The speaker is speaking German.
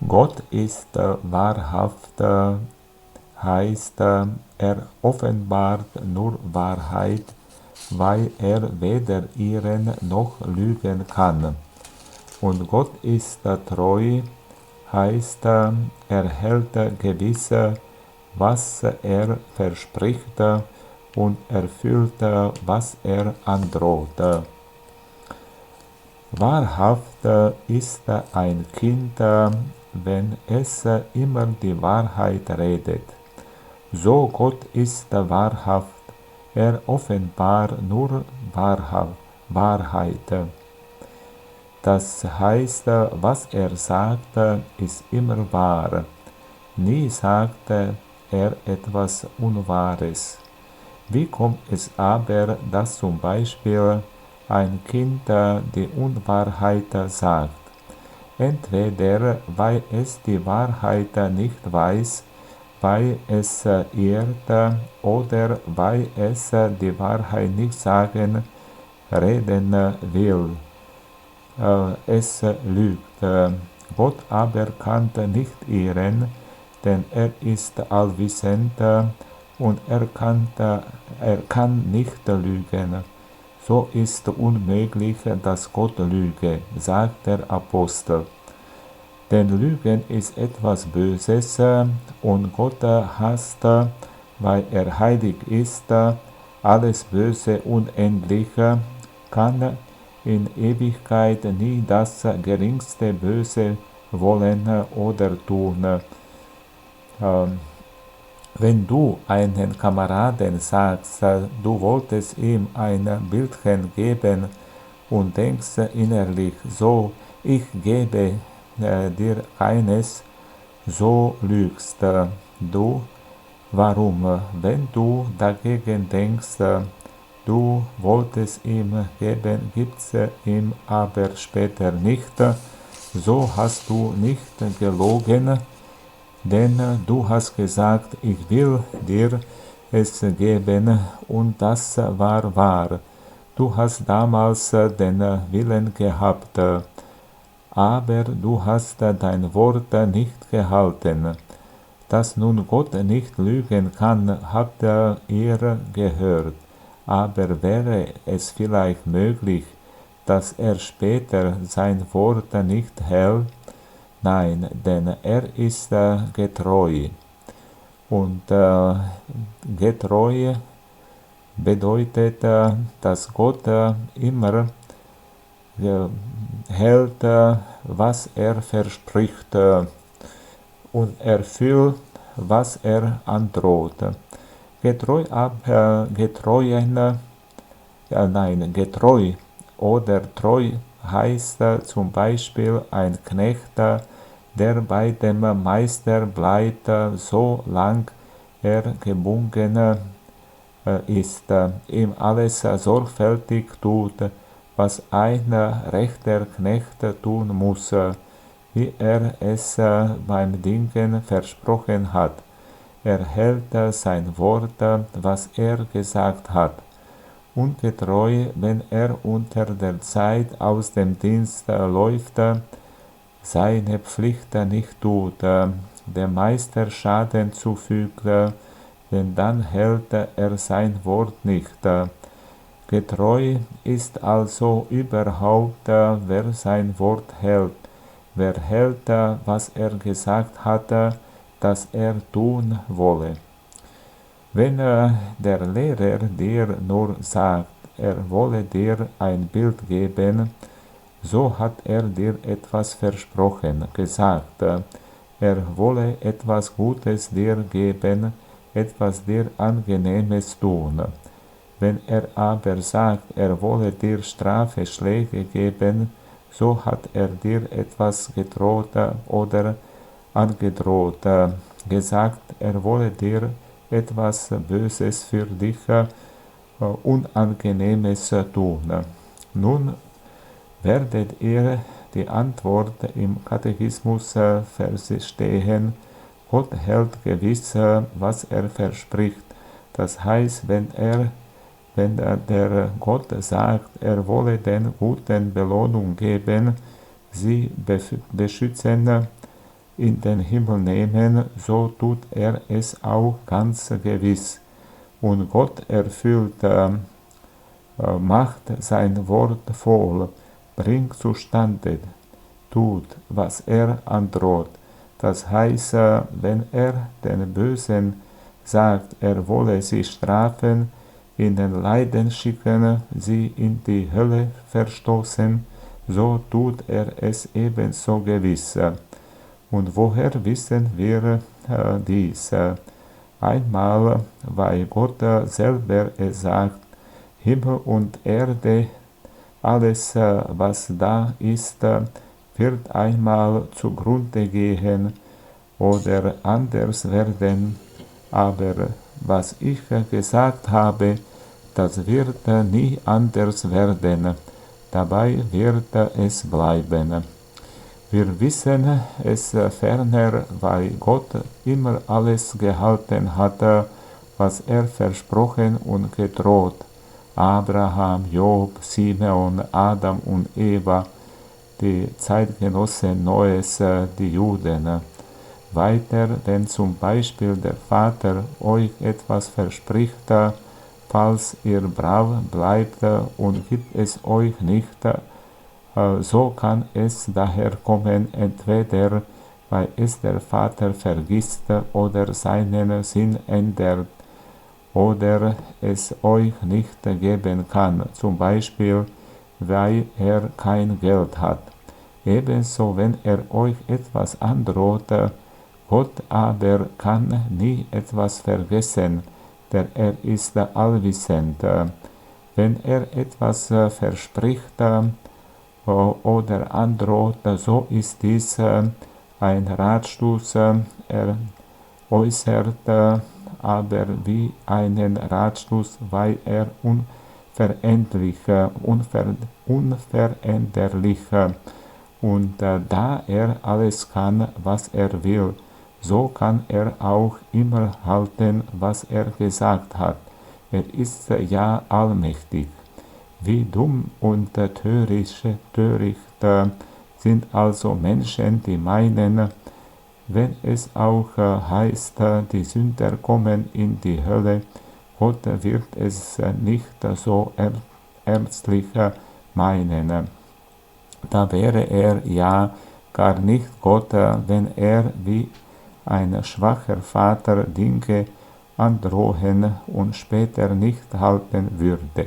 Gott ist wahrhaft, heißt, er offenbart nur Wahrheit, weil er weder irren noch lügen kann. Und Gott ist treu, heißt, er hält gewiss, was er verspricht und erfüllt, was er androht. Wahrhaft ist ein Kind, wenn es immer die Wahrheit redet. So Gott ist wahrhaft, er offenbart nur Wahrheit. Das heißt, was er sagt, ist immer wahr. Nie sagt er etwas Unwahres. Wie kommt es aber, dass zum Beispiel ein Kind die Unwahrheit sagt? Entweder weil es die Wahrheit nicht weiß, weil es irrt, oder weil es die Wahrheit nicht sagen, reden will. Es lügt. Gott aber kann nicht irren, denn er ist allwissend und er kann nicht lügen. So ist unmöglich, dass Gott lüge, sagt der Apostel. Denn Lügen ist etwas Böses und Gott hasst, weil er heilig ist, alles Böse unendlich, kann in Ewigkeit nie das geringste Böse wollen oder tun. Wenn du einen Kameraden sagst, du wolltest ihm ein Bildchen geben und denkst innerlich so, ich gebe dir keines, so lügst du. Warum? Wenn du dagegen denkst, du wolltest ihm geben, gibt's ihm aber später nicht, so hast du nicht gelogen, denn du hast gesagt, ich will dir es geben, und das war wahr. Du hast damals den Willen gehabt, aber du hast dein Wort nicht gehalten. Dass nun Gott nicht lügen kann, habt ihr gehört. Aber wäre es vielleicht möglich, dass er später sein Wort nicht hält? Nein, denn er ist getreu. Und getreu bedeutet, dass Gott immer hält, was er verspricht und erfüllt, was er androht. Getreu oder treu heißt zum Beispiel ein Knecht, der bei dem Meister bleibt, so lang er gebunden ist, ihm alles sorgfältig tut, was ein rechter Knecht tun muss, wie er es beim Dingen versprochen hat. Er hält sein Wort, was er gesagt hat. Ungetreu, wenn er unter der Zeit aus dem Dienst läuft, seine Pflicht nicht tut, dem Meister Schaden zufügt, denn dann hält er sein Wort nicht. Getreu ist also überhaupt, wer sein Wort hält, wer hält, was er gesagt hat, dass er tun wolle. Wenn der Lehrer dir nur sagt, er wolle dir ein Bild geben, so hat er dir etwas versprochen, gesagt, er wolle etwas Gutes dir geben, etwas dir Angenehmes tun. Wenn er aber sagt, er wolle dir Strafschläge geben, so hat er dir etwas gedroht oder angedroht, gesagt, er wolle dir etwas Böses für dich, Unangenehmes tun. Nun werdet ihr die Antwort im Katechismus verstehen. Gott hält gewiss, was er verspricht. Das heißt, wenn der Gott sagt, er wolle den Guten Belohnung geben, sie beschützen, in den Himmel nehmen, so tut er es auch ganz gewiss. Und Gott macht sein Wort voll, bringt zustande, tut, was er androht. Das heißt, wenn er den Bösen sagt, er wolle sie strafen, in den Leiden schicken, sie in die Hölle verstoßen, so tut er es ebenso gewiss. Und woher wissen wir dies? Einmal, weil Gott selber es sagt, Himmel und Erde, alles, was da ist, wird einmal zugrunde gehen oder anders werden, aber was ich gesagt habe, das wird nie anders werden, dabei wird es bleiben. Wir wissen es ferner, weil Gott immer alles gehalten hat, was er versprochen und gedroht. Abraham, Job, Simeon, Adam und Eva, die Zeitgenossen Noes, die Juden. Weiter, wenn zum Beispiel der Vater euch etwas verspricht, falls ihr brav bleibt und gibt es euch nicht, so kann es daher kommen, entweder weil es der Vater vergisst oder seinen Sinn ändert, oder es euch nicht geben kann, zum Beispiel weil er kein Geld hat. Ebenso, wenn er euch etwas androht, Gott aber kann nie etwas vergessen, denn er ist allwissend. Wenn er etwas verspricht oder androht, so ist dies ein Ratschluss. Er äußert aber wie einen Ratschluss, weil er unveränderlich und da er alles kann, was er will, so kann er auch immer halten, was er gesagt hat. Er ist ja allmächtig. Wie dumm und töricht sind also Menschen, die meinen, wenn es auch heißt, die Sünder kommen in die Hölle, Gott wird es nicht so ernstlich meinen. Da wäre er ja gar nicht Gott, wenn er wie ein schwacher Vater Dinge androhen und später nicht halten würde.